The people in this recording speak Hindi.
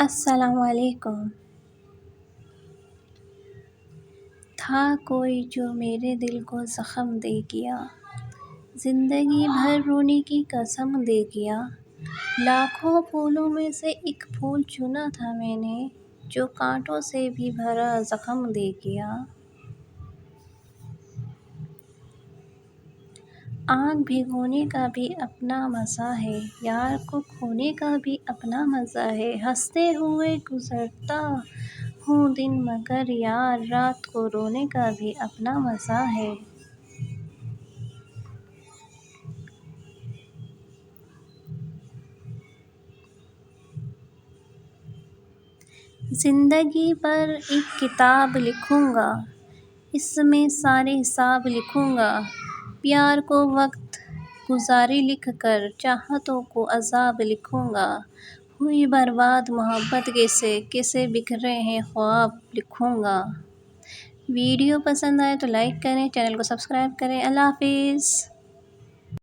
अस्सलामुअलैकुम। था कोई जो मेरे दिल को ज़ख्म दे गया, ज़िंदगी भर रोने की कसम दे गया। लाखों फूलों में से एक फूल चुना था मैंने, जो कांटों से भी भरा ज़ख्म दे गया। आँख भिगोने का भी अपना मज़ा है, यार को खोने का भी अपना मज़ा है। हँसते हुए गुज़रता हूँ दिन, मगर यार रात को रोने का भी अपना मज़ा है। ज़िंदगी पर एक किताब लिखूँगा, इसमें सारे हिसाब लिखूँगा। प्यार को वक्त गुज़ारी लिख कर, चाहतों को अज़ाब लिखूँगा। हुई बर्बाद मोहब्बत कैसे बिखरे हैं ख्वाब लिखूँगा। वीडियो पसंद आए तो लाइक करें, चैनल को सब्सक्राइब करें। अल्लाह हाफ़िज़।